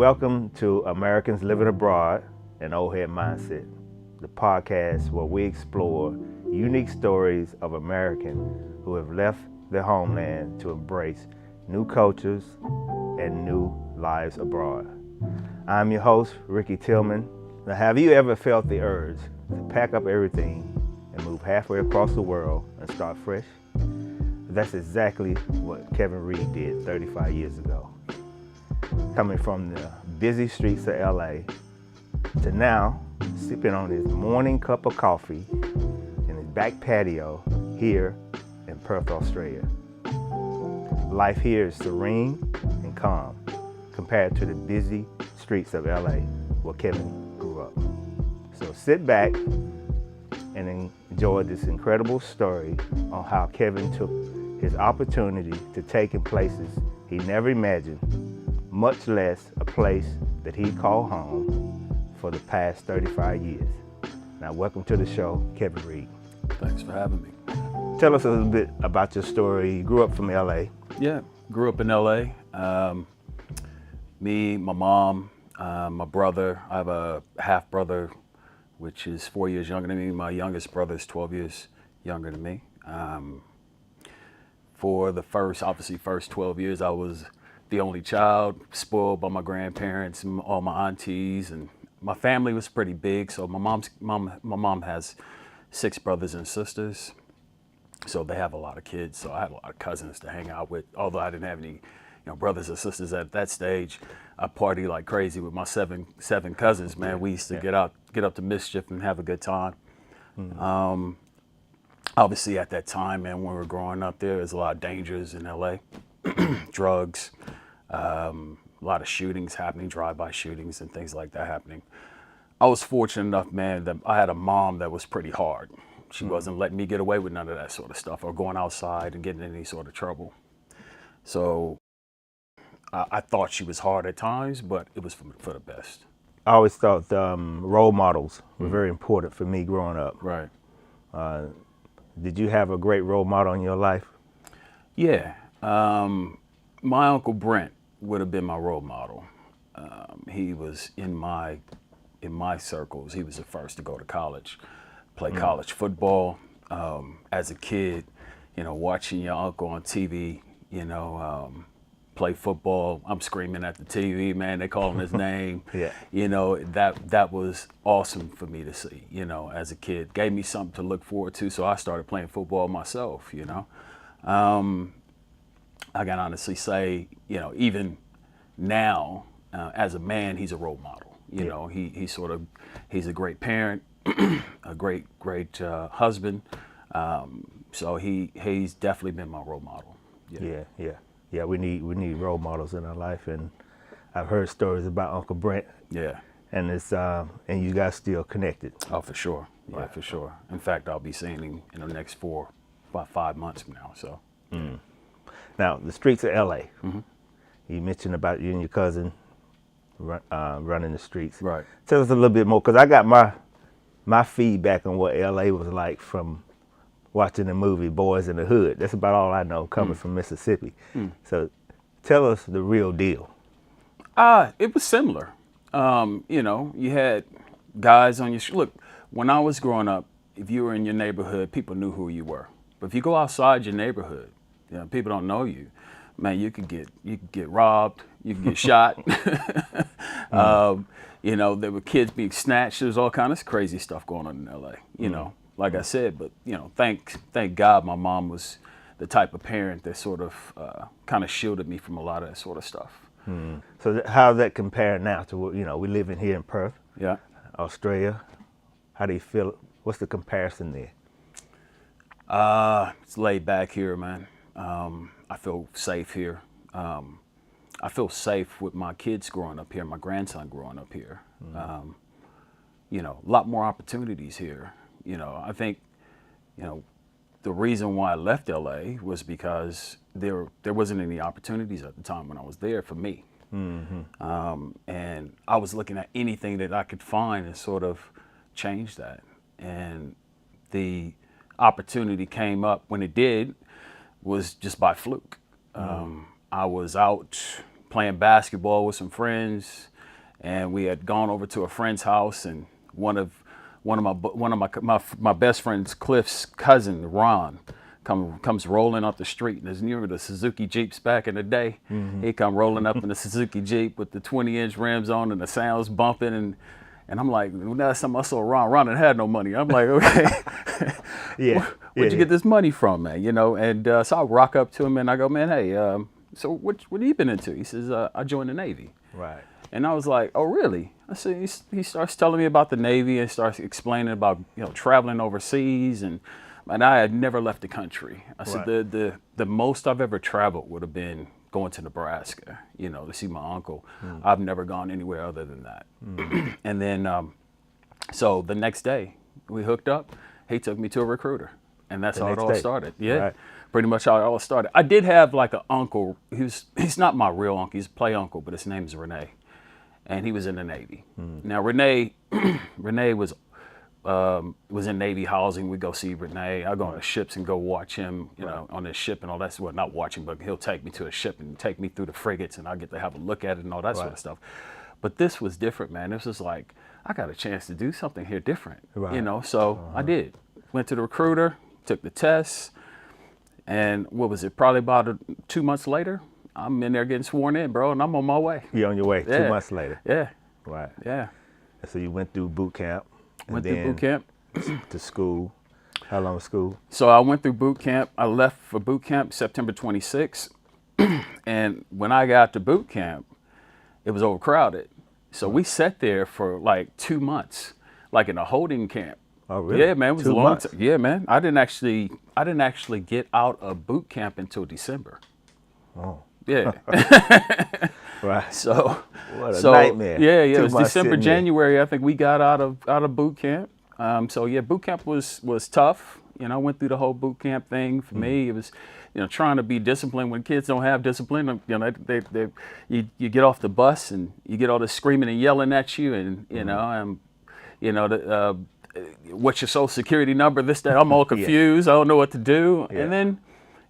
Welcome to Americans Living Abroad, an Old Head Mindset, the podcast where we explore unique stories of Americans who have left their homeland to embrace new cultures and new lives abroad. I'm your host, Ricky Tillman. Now, have you ever felt the urge to pack up everything and move halfway across the world and start fresh? That's exactly what Kevin Reed did 35 years ago. Coming from the busy streets of LA to now sipping on his morning cup of coffee in his back patio here in Perth, Australia. Life here is serene and calm compared to the busy streets of LA where Kevin grew up. So sit back and enjoy this incredible story on how Kevin took his opportunity to take in places he never imagined, much less a place that he called home for the past 35 years. Now, welcome to the show, Kevin Reed. Thanks for having me. Tell us a little bit about your story. You grew up from LA. Yeah, grew up in LA. Me, my mom, my brother. I have a half brother, which is 4 years younger than me. My youngest brother is 12 years younger than me. For the first 12 years, I was the only child, spoiled by my grandparents and all my aunties, and my family was pretty big. So my mom has 6 brothers and sisters, so they have a lot of kids. So I had a lot of cousins to hang out with. Although I didn't have any, brothers or sisters at that stage, I partied like crazy with my seven cousins. Man, we used to get up to mischief and have a good time. Mm-hmm. Obviously, at that time, man, when we were growing up, there was a lot of dangers in LA, drugs, a lot of shootings happening, drive-by shootings and things like that happening. I was fortunate enough, man, that I had a mom that was pretty hard. She wasn't letting me get away with none of that sort of stuff or going outside and getting in any sort of trouble. So I thought she was hard at times, but it was for the best. I always thought role models were very important for me growing up. Right. Did you have a great role model in your life? Yeah. My Uncle Brent would have been my role model. He was in my circles. He was the first to go to college, play college football. As a kid, watching your uncle on TV, play football. I'm screaming at the TV, man. They calling his name. Yeah. That was awesome for me to see, as a kid. Gave me something to look forward to, so I started playing football myself, I can honestly say, even now, as a man, he's a role model. He's a great parent, a great husband. So he's definitely been my role model. Yeah, we need role models in our life, and I've heard stories about Uncle Brent. Yeah. And it's and you guys still connected. Oh, for sure. Yeah, right. For sure. In fact, I'll be seeing him in the next 5 months from now. So. Mm. Now, the streets of LA. Mm-hmm. You mentioned about you and your cousin running the streets. Right. Tell us a little bit more, because I got my feedback on what LA was like from watching the movie Boys in the Hood. That's about all I know, coming from Mississippi. So tell us the real deal. It was similar. You had guys on your look, when I was growing up, if you were in your neighborhood, people knew who you were. But if you go outside your neighborhood, people don't know you. Man, you could get robbed, you could get shot. There were kids being snatched. There's all kinds of crazy stuff going on in LA, Like I said, but thank God my mom was the type of parent that sort of kind of shielded me from a lot of that sort of stuff. So how does that compare now to what we live in here in Perth, Australia? How do you feel? What's the comparison there? It's laid back here, man. I feel safe here. I feel safe with my kids growing up here, my grandson growing up here. A lot more opportunities here. I think, the reason why I left LA was because there wasn't any opportunities at the time when I was there for me. Mm-hmm. And I was looking at anything that I could find and sort of change that. And the opportunity came up when it did was just by fluke. I was out playing basketball with some friends. and we had gone over to a friend's house, and one of my best friend's, Cliff's cousin, Ron, comes rolling up the street, and there's near the Suzuki Jeeps back in the day. He come rolling up in the Suzuki Jeep with the 20-inch rims on and the sounds bumping, and I'm like, well, last time I saw Ron, Ron had no money. I'm like, okay, where'd you get this money from, man? You know, and so I rock up to him and I go, man, hey, so what have you been into? He says, I joined the Navy. Right. And I was like, oh, really? I said, he starts telling me about the Navy and starts explaining about, traveling overseas, and I had never left the country. I said, the most I've ever traveled would have been going to Nebraska, to see my uncle. I've never gone anywhere other than that. And then, so the next day we hooked up. He took me to a recruiter, and that's how it all started. Yeah, right. Pretty much how it all started. I did have like an uncle. He's not my real uncle. He's a play uncle, but his name is Renee, and he was in the Navy. Now Renee was in Navy housing. We go see Renee. I go on the ships and go watch him, on his ship and all that. Well, not watching, but he'll take me to a ship and take me through the frigates, and I get to have a look at it and all that sort of stuff. But this was different, man. This was like, I got a chance to do something here different, So I did. Went to the recruiter, took the test, and what was it? Probably about 2 months later, I'm in there getting sworn in, bro, and I'm on my way. You're on your way. Yeah. 2 months later. Yeah. Right. Yeah. So you went through boot camp. Went through boot camp. To school. How long was school? So I went through boot camp. I left for boot camp September 26th. And when I got to boot camp, it was overcrowded. So we sat there for like 2 months, like in a holding camp. Oh, really? Yeah, man. It was 2 a long months? time. Yeah, man. I didn't actually get out of boot camp until December. Oh. Yeah. Right. So what a nightmare. Yeah. It 2 was months December, sitting there. January. I think we got out of boot camp. So yeah, boot camp was tough. I went through the whole boot camp thing. For me, it was, trying to be disciplined when kids don't have discipline. You get off the bus and you get all this screaming and yelling at you, and what's your social security number? This, that. I'm all confused. I don't know what to do. Yeah. And then,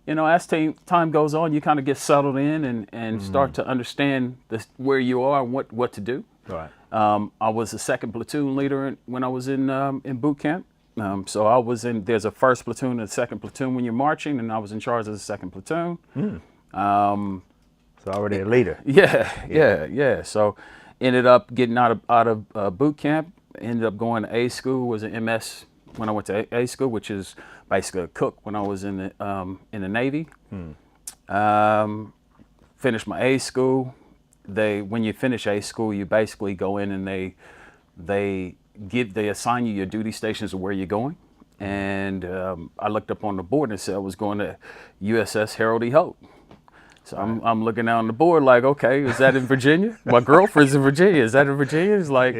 as time goes on, you kind of get settled in and start to understand where you are and what to do. Right. I was a second platoon leader when I was in boot camp. So I was there's a first platoon and a second platoon when you're marching, and I was in charge of the second platoon. So already a leader. Yeah. So ended up getting out of boot camp, ended up going to A school, was an MS when I went to A school, which is basically a cook when I was in the Navy. Finished my A school. When you finish A school, you basically go in and they assign you your duty stations of where you're going. And I looked up on the board and it said I was going to USS Harold E. Hope. So I'm looking down the board like, okay, is that in Virginia? My girlfriend's in Virginia. Is that in Virginia? It's like,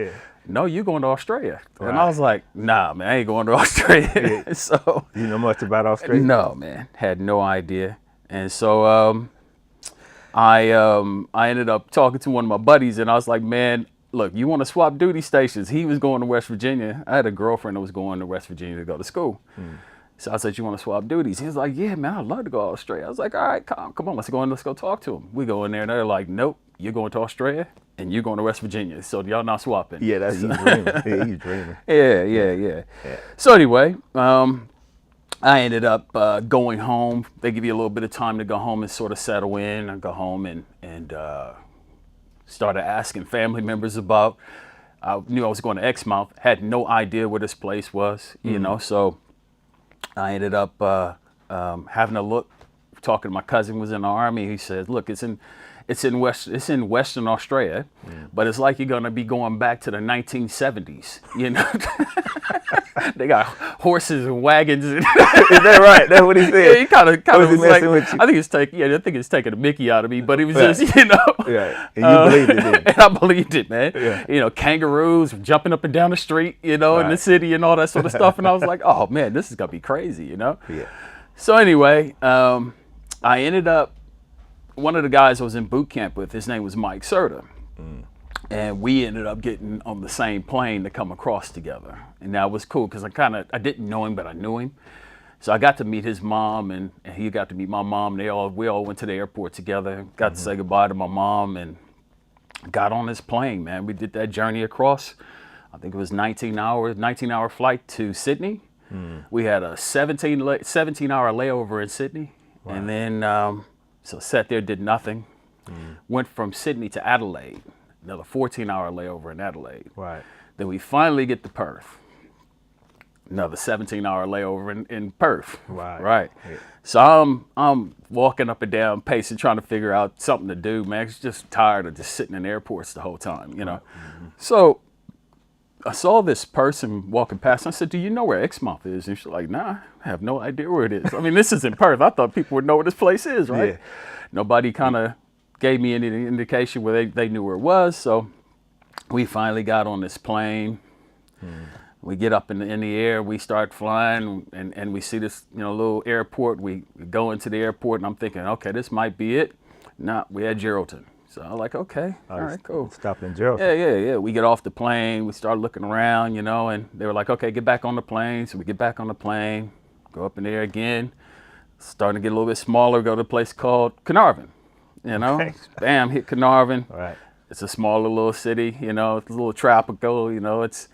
no, you're going to Australia. Right. And I was like, nah, man, I ain't going to Australia. So you know much about Australia? No, man, had no idea. And so I ended up talking to one of my buddies, and I was like, man, look, you want to swap duty stations? He was going to West Virginia. I had a girlfriend that was going to West Virginia to go to school. So I said, you want to swap duties? He was like, yeah, man, I'd love to go to Australia. I was like, all right, come on, let's go talk to him. We go in there, and they're like, nope, you're going to Australia, and you're going to West Virginia. So y'all not swapping. Yeah, that's you dreaming. Yeah, you dreaming. Yeah. So anyway, I ended up going home. They give you a little bit of time to go home and sort of settle in. I go home and started asking family members about. I knew I was going to Exmouth. Had no idea where this place was, So I ended up having a look. Talking to my cousin, was in the Army. He said, "Look, it's in Western Australia, but it's like you're gonna be going back to the 1970s. They got horses and wagons." Is that right? That's what he said. Yeah, he kind of was like, with you? I think it's taking a Mickey out of me, but it was just, Yeah, and you believed it, didn't you? And I believed it, man. Yeah. Kangaroos jumping up and down the street, in the city and all that sort of stuff. And I was like, oh man, this is gonna be crazy, Yeah. So anyway, I ended up, one of the guys I was in boot camp with, his name was Mike Serta. And we ended up getting on the same plane to come across together. And that was cool because I didn't know him, but I knew him. So I got to meet his mom, and he got to meet my mom. We all went to the airport together, got to say goodbye to my mom. And got on this plane, man. We did that journey across. I think it was 19-hour flight to Sydney. We had a 17-hour layover in Sydney. Wow. And then, so sat there, did nothing. Went from Sydney to Adelaide, another 14-hour layover in Adelaide. Right. Then we finally get to Perth, another 17-hour layover in Perth. Right. Yeah. So I'm walking up and down, pacing, trying to figure out something to do, man. It's just tired of just sitting in airports the whole time, you know. So I saw this person walking past. And I said, "Do you know where Exmouth is?" And she's like, "Nah, I have no idea where it is." I mean, this is in Perth. I thought people would know where this place is, right? Yeah. Nobody kind of gave me any indication where they knew where it was. So we finally got on this plane. We get up in the air. We start flying, and we see this little airport. We go into the airport, and I'm thinking, okay, this might be it. Nah, we had Geraldton. So I'm like, okay, all right, cool. Stopped in Geraldton. Yeah. We get off the plane. We start looking around, and they were like, okay, get back on the plane. So we get back on the plane, go up in the air again. Starting to get a little bit smaller. Go to a place called Carnarvon. Okay. Bam, hit Carnarvon. All right. It's a smaller little city. It's a little tropical. It's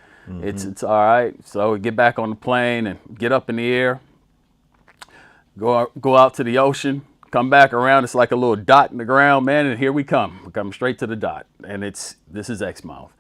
all right. So we get back on the plane and get up in the air. Go out to the ocean. Come back around, it's like a little dot in the ground, man, and here we come. We're coming straight to the dot, and this is Exmouth.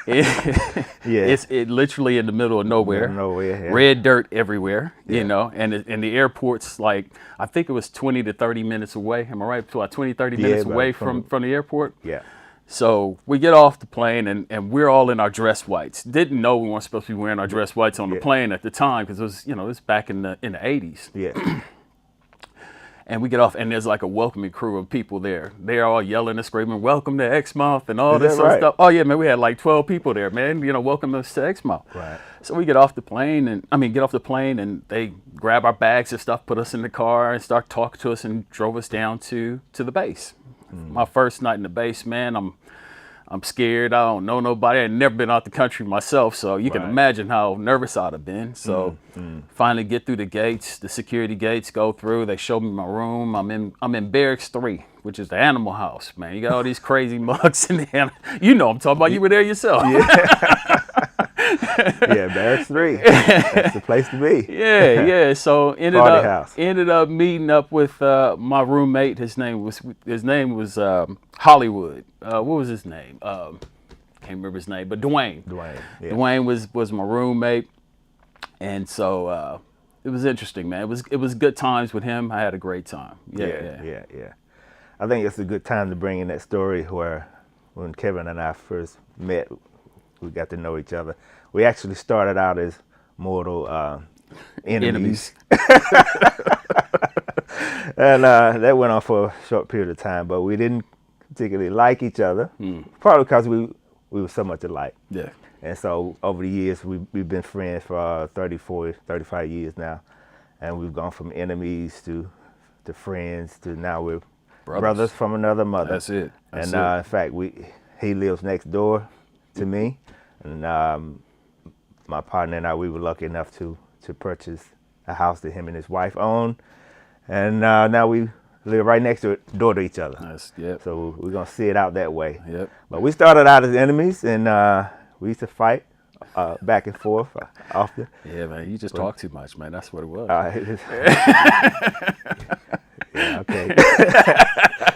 It's literally in the middle of nowhere. Nowhere, yeah. Red dirt everywhere, and the airport's like, I think it was 20 to 30 minutes away. Am I right? About 20, 30 minutes away from the airport. Yeah. So we get off the plane, and we're all in our dress whites. Didn't know we weren't supposed to be wearing our dress whites on the plane at the time, because it was, it was back in the 80s. Yeah. And we get off, and there's like a welcoming crew of people there. They're all yelling and screaming, "Welcome to Exmouth," and all this sort of stuff. Oh yeah, man, we had like 12 people there, man. Welcome us to Exmouth. Right. So we get off the plane, and they grab our bags and stuff, put us in the car, and start talking to us, and drove us down to the base. My first night in the base, man, I'm scared. I don't know nobody. I've never been out the country myself, so you can imagine how nervous I'd have been. So finally get through the gates, the security gates, go through. They show me my room. I'm in barracks 3, which is the animal house, man. You got all these crazy mugs in there. I'm talking about. You were there yourself. Yeah, barracks 3. That's the place to be. Yeah. So ended up meeting up with my roommate. His name was Hollywood. What was his name? Can't remember his name, but Dwayne. Yeah. Dwayne was my roommate, and so it was interesting, man. It was good times with him. I had a great time. Yeah. I think it's a good time to bring in that story where when Kevin and I first met, we got to know each other. We actually started out as mortal enemies. And that went on for a short period of time, but we didn't particularly like each other, probably because we were so much alike. Yeah. And so over the years, we've been friends for 35 years now. And we've gone from enemies to friends to now we're brothers from another mother. That's it. In fact, he lives next door to me. And my partner and I, we were lucky enough to purchase a house that him and his wife own. And now we live right next door to each other. So we're going to see it out that way. Yep. But we started out as enemies, and we used to fight back and forth often. Yeah, man, you just talk too much, man. That's what it was. Yeah, okay.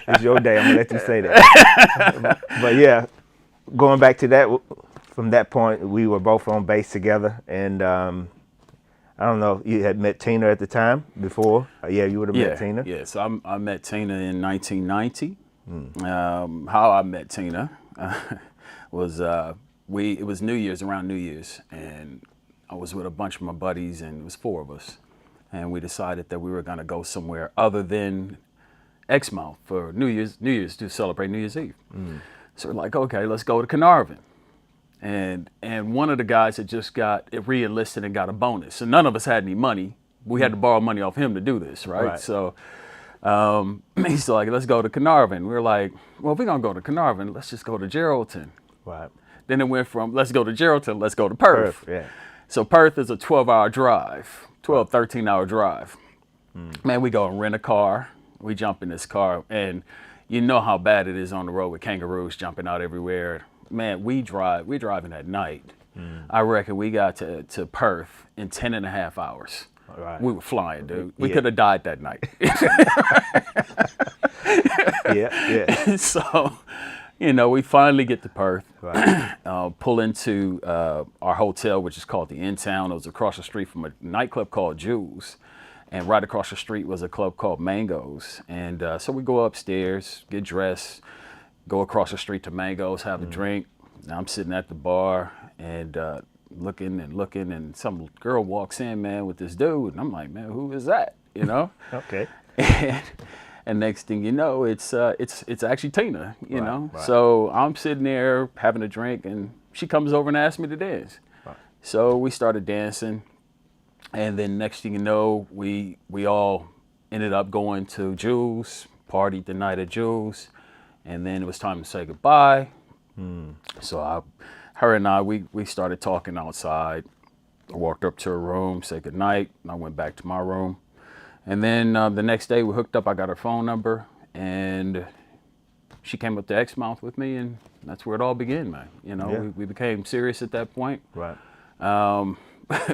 It's your day. I'm going to let you say that. But yeah, going back to that, from that point, we were both on base together. And I don't know, you had met Tina at the time before? Yeah, you would have met Tina? Yeah, so I met Tina in 1990. How I met Tina was it was New Year's, around New Year's, and I was with a bunch of my buddies, and it was 4 of us. And we decided that we were going to go somewhere other than Exmouth for New Year's to celebrate New Year's Eve. So we're like, okay, let's go to Carnarvon. And one of the guys had just got re-enlisted and got a bonus. And none of us had any money. We had to borrow money off him to do this, right? So he's like, let's go to Carnarvon. We were like, well, if we're going to go to Carnarvon, let's just go to Geraldton. Right. Then it went from, let's go to Geraldton, let's go to Perth. Yeah. So Perth is a 12-hour drive, 13-hour drive. Man, we go and rent a car. We jump in this car, and you know how bad it is on the road with kangaroos jumping out everywhere. Man, we're driving at night. I reckon we got to Perth in 10 and a half hours. Right. We were flying, dude. We Yeah. could have died that night. Yeah. So, we finally get to Perth, Right. pull into our hotel, which is called the In Town. It was across the street from a nightclub called Jules. And right across the street was a club called Mangoes. And so we go upstairs, get dressed, go across the street to Mangoes, have a drink. Now I'm sitting at the bar and looking, and some girl walks in, man, with this dude. And I'm like, man, who is that? Okay. And next thing you know, it's actually Tina, you know. Right. So I'm sitting there having a drink, and she comes over and asks me to dance. Right. So we started dancing. And then next thing you know, we all ended up going to Jules, partied the night at Jules, and then it was time to say goodbye. So her and I, we started talking outside. I walked up to her room, said goodnight, and I went back to my room. And then the next day we hooked up, I got her phone number, and she came up to Exmouth with me, and that's where it all began, man. Yeah. We became serious at that point. Right.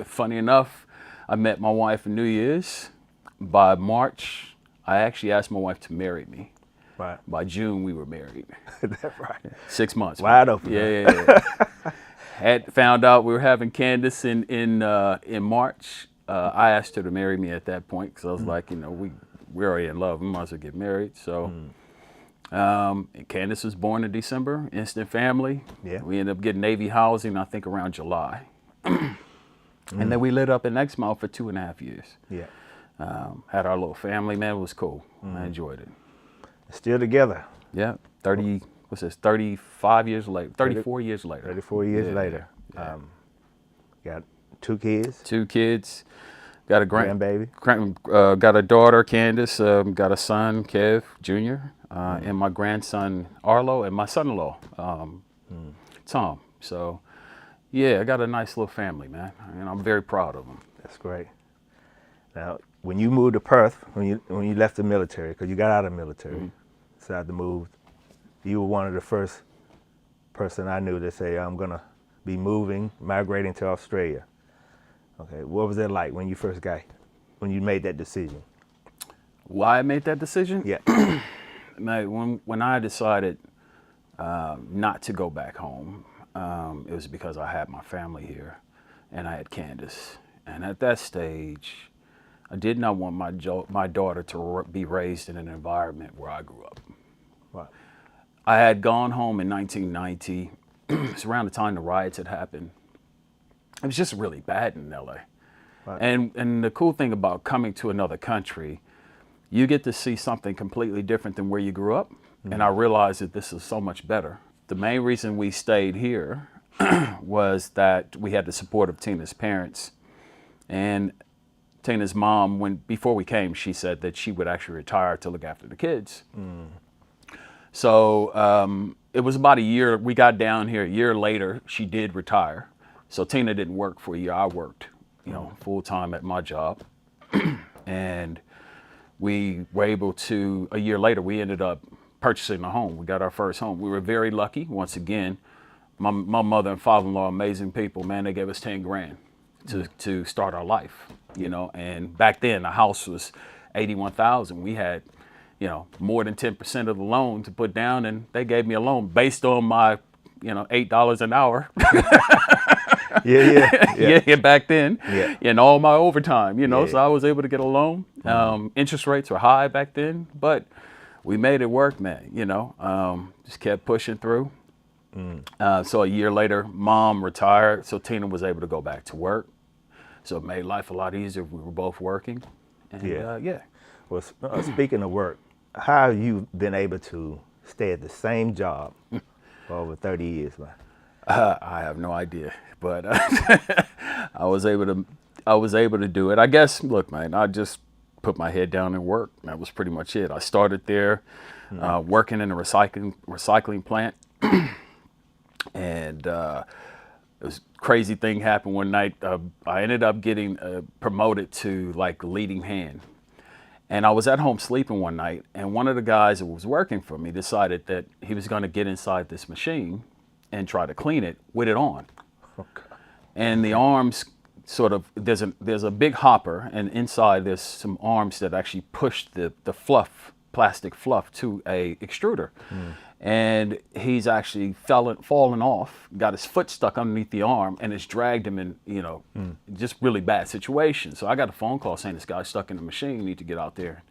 Funny enough, I met my wife in New Year's. By March, I actually asked my wife to marry me. Right. By June, we were married. That's right. 6 months. Wide open. Yeah. Had found out we were having Candace in March. I asked her to marry me at that point because I was like, we're already in love. We might as well get married. So, and Candace was born in December. Instant family. Yeah. We ended up getting Navy housing, I think, around July. And then we lit up in Exmouth for 2.5 years. Yeah. Had our little family, man. It was cool. I enjoyed it. Still together. Yeah. 35 years later, 34 years later. 34 years Yeah, later. yeah. Got 2 kids. 2 kids. Got a Grandbaby. got a daughter, Candace. Got a son, Kev Jr. And my grandson, Arlo, and my son-in-law, Tom. So, yeah, I got a nice little family, man, and I'm very proud of them. That's great. Now, when you moved to Perth, when you left the military, because you got out of the military, decided to move, you were one of the first person I knew to say, I'm going to be migrating to Australia. Okay, what was it like when you made that decision? Why I made that decision? Yeah. When I decided not to go back home, it was because I had my family here, and I had Candace. And at that stage, I did not want my daughter to be raised in an environment where I grew up. Wow. I had gone home in 1990. It's around the time the riots had happened. It was just really bad in LA. Right. And the cool thing about coming to another country, you get to see something completely different than where you grew up. And I realized that this is so much better. The main reason we stayed here was that we had the support of Tina's parents. And Tina's mom, before we came, she said that she would actually retire to look after the kids. So it was about a year. We got down here a year later. She did retire. So Tina didn't work for a year. I worked, full time at my job. And we were able to, a year later, we ended up purchasing a home. We got our first home. We were very lucky. Once again, my mother and father-in-law, amazing people, man, they gave us 10 grand to start our life, and back then the house was 81,000. We had, more than 10% of the loan to put down, and they gave me a loan based on my, $8 an hour. Yeah, back then. Yeah. And all my overtime, Yeah. so I was able to get a loan. Interest rates were high back then, but we made it work, man, just kept pushing through. So a year later, Mom retired, so Tina was able to go back to work. So it made life a lot easier. We were both working. And, Yeah. Well, speaking of work, how have you been able to stay at the same job for over 30 years, man? I have no idea, but I was able to do it. I guess, look, man, I just put my head down and work. That was pretty much it. I started there, working in a recycling plant. And this crazy thing happened one night. I ended up getting promoted to like leading hand. And I was at home sleeping one night, and one of the guys that was working for me decided that he was going to get inside this machine and try to clean it with it on. Okay. And the arms sort of, there's a big hopper, and inside there's some arms that actually push the plastic fluff to a extruder. And he's actually fallen off, got his foot stuck underneath the arm, and it's dragged him in, just really bad situation. So I got a phone call saying this guy's stuck in the machine, you need to get out there.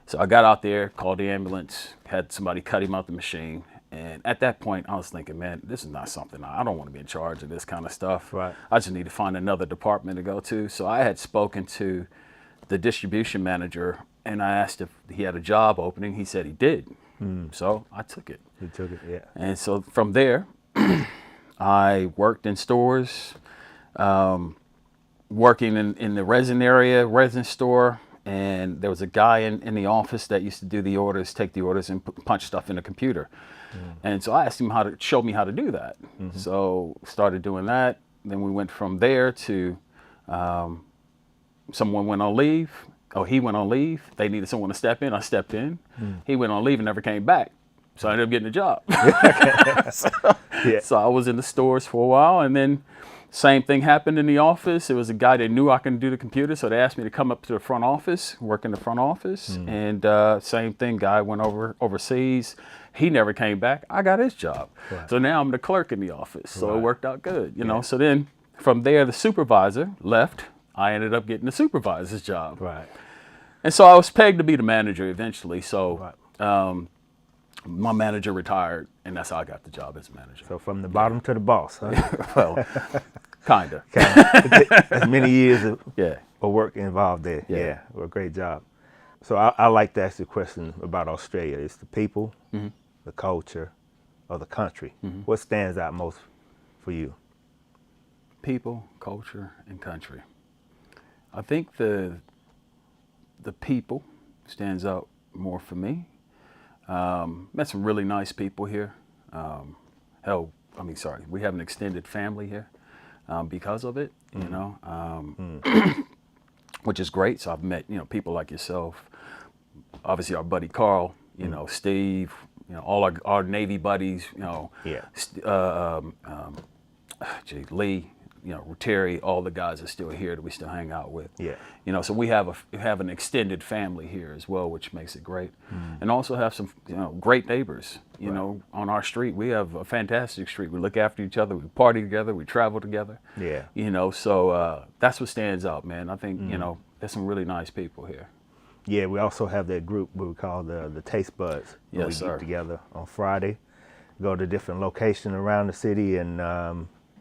So I got out there, called the ambulance, had somebody cut him out the machine. And at that point, I was thinking, man, this is not something, I don't want to be in charge of this kind of stuff. Right. I just need to find another department to go to. So I had spoken to the distribution manager, and I asked if he had a job opening. He said he did. So I took it. You took it, yeah. And so from there, I worked in stores, working in the resin store. And there was a guy in the office that used to do the orders, take the orders and punch stuff in the computer. And so I asked him to show me how to do that. So started doing that. Then we went from there to someone went on leave. Oh, he went on leave. They needed someone to step in. I stepped in. He went on leave and never came back. So I ended up getting a job. So I was in the stores for a while, and then same thing happened in the office. It was a guy that knew I could do the computer, so they asked me to come up to the front office, work in the front office. And same thing, guy went overseas. He never came back. I got his job. Right. So now I'm the clerk in the office. So it worked out good, you know. So then from there, the supervisor left. I ended up getting the supervisor's job. Right. And so I was pegged to be the manager eventually. So my manager retired, and that's how I got the job as a manager. So from the bottom to the boss, huh? Well, kind of. As many years of work involved there. Yeah. Well, great job. So I like to ask the question about Australia. It's the people, the culture, or the country. What stands out most for you? People, culture, and country. I think the people stands out more for me. Met some really nice people here. We have an extended family here because of it, you know, which is great. So I've met, people like yourself, obviously our buddy Carl, Steve, all our Navy buddies, Lee, Terry, all the guys are still here that we still hang out with. Yeah. So we have an extended family here as well, which makes it great. And also have some, great neighbors, on our street. We have a fantastic street. We look after each other. We party together. We travel together. Yeah. So that's what stands out, man. I think, there's some really nice people here. Yeah, we also have that group we call the Taste Buds. Yes, we get together on Friday, go to different locations around the city and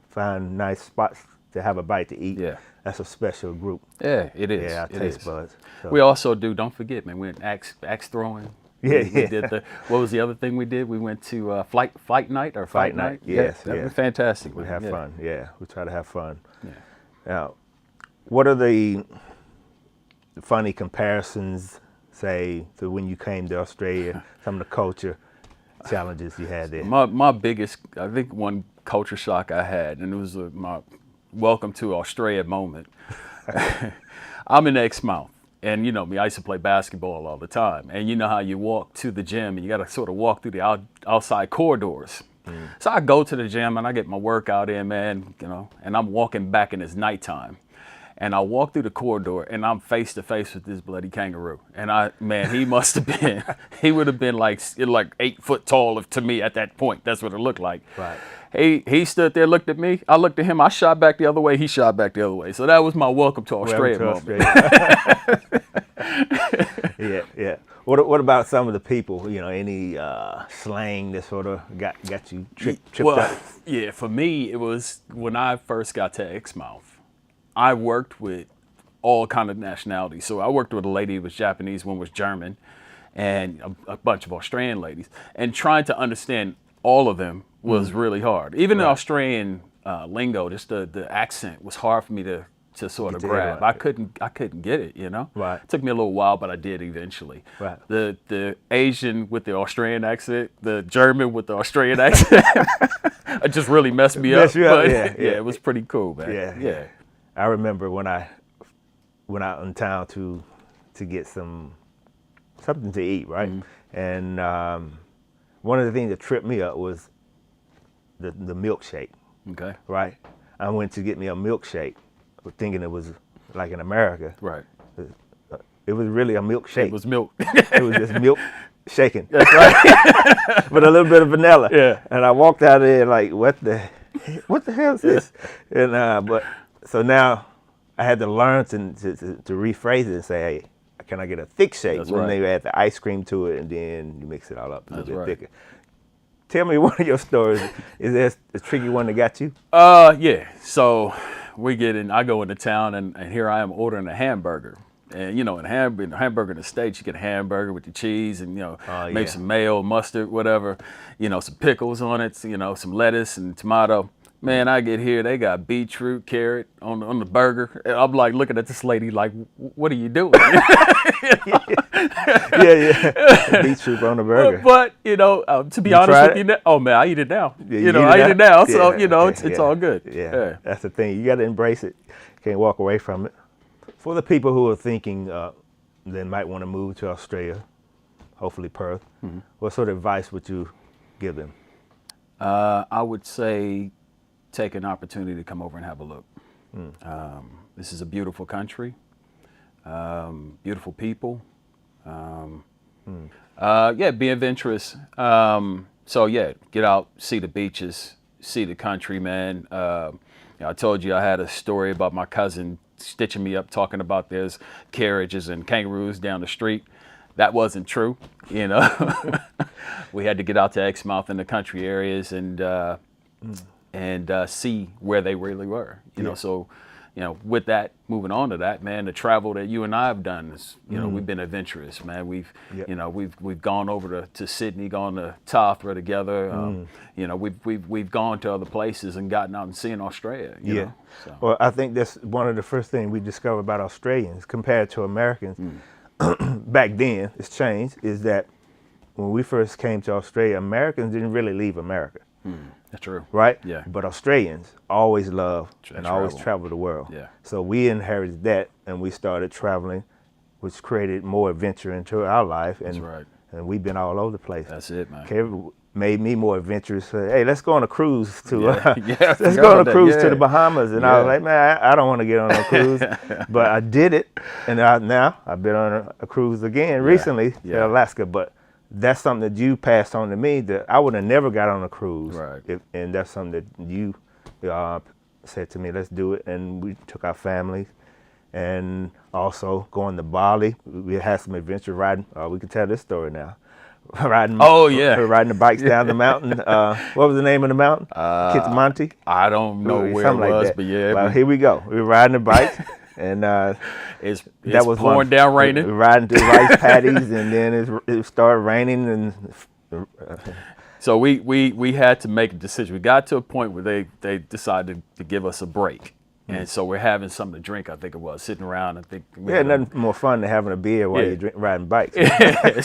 find nice spots to have a bite to eat. Yeah. That's a special group. Yeah, it is. Yeah, our Taste Buds. So. We also do, don't forget, man, we went axe throwing. Yeah, we did what was the other thing we did? We went to fight night. Fight night. Yes. That was fantastic. We have fun. Yeah, we try to have fun. Yeah. Now, what are the funny comparisons, say, to when you came to Australia, some of the culture challenges you had there? My biggest, I think one culture shock I had, and it was my welcome to Australia moment. I'm in Exmouth, and you know me, I used to play basketball all the time. And you know how you walk to the gym and you got to sort of walk through the outside corridors. So I go to the gym and I get my workout in, man, and I'm walking back and it's nighttime. And I walk through the corridor and I'm face to face with this bloody kangaroo. And he must have been, he would have been like 8 foot tall to me at that point. That's what it looked like. Right. He stood there, looked at me. I looked at him. I shot back the other way. He shot back the other way. So that was my welcome to Australia moment. Yeah. What about some of the people? Any slang that sort of got you tripped up? Yeah, for me, it was when I first got to Exmouth. I worked with all kind of nationalities. So I worked with a lady who was Japanese, one was German, and a bunch of Australian ladies. And trying to understand all of them was really hard. Even the Australian lingo, just the accent was hard for me to sort of grab. I couldn't get it, Right. It took me a little while, but I did eventually. Right. The Asian with the Australian accent, the German with the Australian accent, it just really messed me up. But it was pretty cool, man. Yeah. I remember when I went out in town to to get something to eat, right? And one of the things that tripped me up was the milkshake, Okay. right? I went to get me a milkshake, thinking it was like in America. Right. It was really a milkshake. It was milk. It was just milk shaken. That's right. With a little bit of vanilla. Yeah. And I walked out of there like, what the hell is this? And but so now I had to learn to rephrase it and say, hey, can I get a thick shake? That's when right. they add the ice cream to it, and then you mix it all up a little bit right. thicker. Tell me one of your stories. Is there a tricky one that got you? Yeah. So I go into town, and here I am ordering a hamburger. And, in hamburger in the States, you get a hamburger with the cheese and, maybe some mayo, mustard, whatever, some pickles on it, some lettuce and tomato. Man, I get here, they got beetroot, carrot on the burger. And I'm like looking at this lady like, what are you doing? Yeah. Beetroot on the burger. But, to be honest with you, oh man, I eat it now. I eat it now. So, it's all good. Yeah, that's the thing. You got to embrace it. Can't walk away from it. For the people who are thinking they might want to move to Australia, hopefully Perth, what sort of advice would you give them? I would say take an opportunity to come over and have a look. This is a beautiful country, beautiful people. Be adventurous. Get out, see the beaches, see the country, man. I told you I had a story about my cousin stitching me up talking about there's carriages and kangaroos down the street. That wasn't true, We had to get out to Exmouth and the country areas and see where they really were, So, with that, moving on to that, man, the travel that you and I have done is, we've been adventurous, man. We've gone over to Sydney, gone to Tathra together. We've gone to other places and gotten out and seen Australia. You know? So. Well, I think that's one of the first things we discovered about Australians compared to Americans. Back then, it's changed, is that when we first came to Australia, Americans didn't really leave America. That's true. Right? Yeah. But Australians always love and always Travel. travel the world. Yeah. So we inherited that, and we started traveling, which created more adventure into our life. And, That's right. And we've been all over the place. That's it, man. Kev made me more adventurous. Hey, let's go on a cruise to let's go on a cruise to the Bahamas. And I was like, man, I don't want to get on a cruise, but I did it, and now I've been on a cruise again recently to Alaska. But that's something that you passed on to me that I would have never got on a cruise. Right. And that's something that you said to me, let's do it. And we took our families. And also going to Bali, we had some adventure riding. We can tell this story now. Riding the bikes down the mountain. What was the name of the mountain? Kitamanti? I don't know where something it was, like that. but yeah. Well, here we go. We were riding the bikes, and it's that was pouring down raining. We were riding through rice paddies, and then it started raining, and so we had to make a decision. We got to a point where they decided to give us a break. And so we're having something to drink, I think it was, sitting around. I think we had nothing more fun than having a beer while you're riding bikes.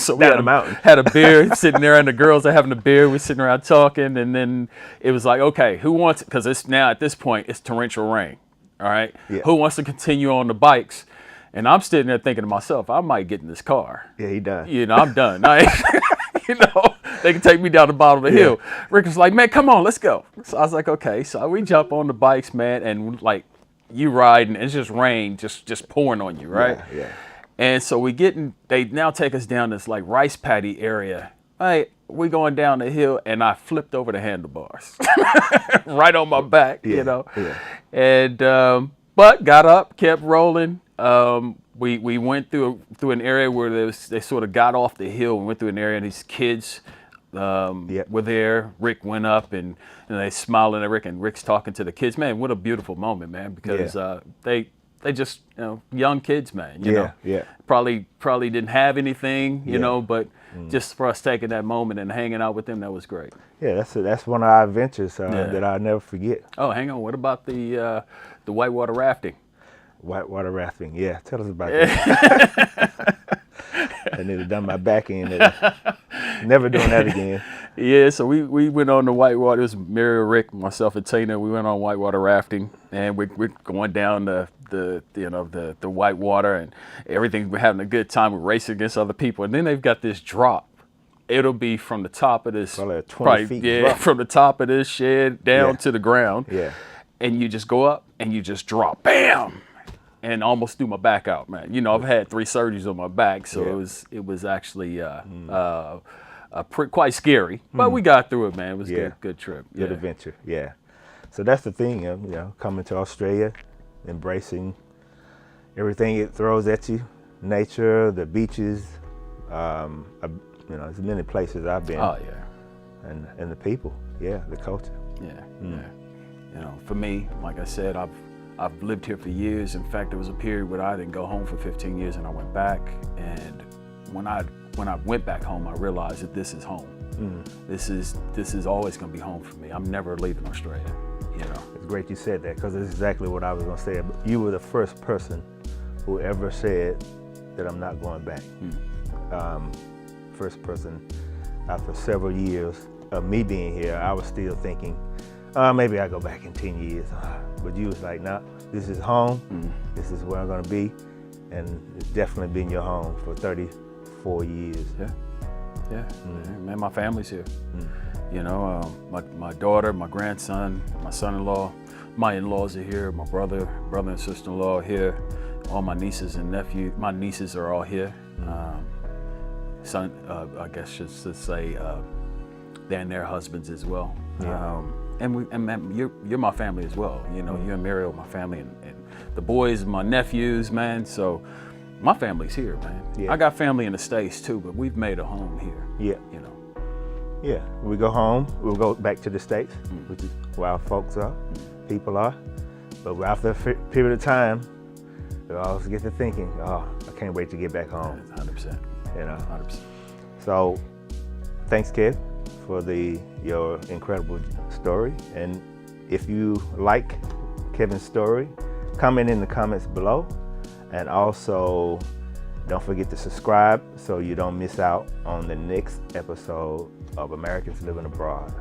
So we had a beer sitting there, and the girls are having a beer. We're sitting around talking, and then it was like, okay, who wants? Because it's now at this point it's torrential rain. All right, who wants to continue on the bikes? And I'm sitting there thinking to myself, I might get in this car. Yeah, he done. I'm done. They can take me down the bottom of the hill. Rick was like, man, come on, let's go. So I was like, okay. So we jump on the bikes, man, and like. You riding, and it's just rain, just pouring on you, right? Yeah. And so they now take us down this like rice paddy area. We going down the hill, and I flipped over the handlebars, right on my back, Yeah. And but got up, kept rolling. We went through an area where they sort of got off the hill and went through an area, and these kids were there. Rick went up and they smiling at Rick, and Rick's talking to the kids. Man, what a beautiful moment, man, because they just young kids, man, you know. Probably didn't have anything, you know, but just for us taking that moment and hanging out with them, that was great. Yeah, that's one of our adventures that I'll never forget. Oh, hang on. What about the whitewater rafting? Whitewater rafting, yeah. Tell us about that. I need to done my back end. Never doing that again. Yeah, so we went on the whitewater. It was Mary, Rick, myself, and Tina. We went on whitewater rafting, and we're going down the the white water and everything. We're having a good time. We're racing against other people, and then they've got this drop. It'll be from the top of this, probably a 20 feet drop. from the top of this shed down to the ground. Yeah. And you just go up and you just drop, bam, and almost threw my back out, man. You know, I've had 3 surgeries on my back, so it was actually quite scary, but we got through it, man. It was a good trip. Good adventure. Yeah. So that's the thing, you know, coming to Australia, embracing everything it throws at you, nature, the beaches, you know, there's many places I've been. Oh yeah. And the people, the culture. Yeah. You know, for me, like I said, I've lived here for years. In fact, there was a period where I didn't go home for 15 years, and I went back. And when I went back home, I realized that this is home. This is always going to be home for me. I'm never leaving Australia. You know. It's great you said that, because it's exactly what I was going to say. You were the first person who ever said that I'm not going back. First person after several years of me being here. I was still thinking, maybe I go back in 10 years. But you was like, nah, this is home. This is where I'm going to be. And it's definitely been your home for 34 years. Yeah, man, my family's here. You know, my daughter, my grandson, my son-in-law, my in-laws are here. My brother and sister-in-law are here. All my nieces and nephews, my nieces are all here. I guess just to say, and their husbands as well. And man, you're my family as well. You know, you and Muriel, my family, and the boys, my nephews, man. So my family's here, man. I got family in the States too, but we've made a home here. You know. Yeah, we go home, we'll go back to the States, which is where our folks are, people are. But after a period of time, we always get to thinking, oh, I can't wait to get back home. 100%. You know. 100%. So, thanks, Kev, for your incredible story. And if you like Kevin's story, comment in the comments below. And also, don't forget to subscribe so you don't miss out on the next episode of Americans Living Abroad.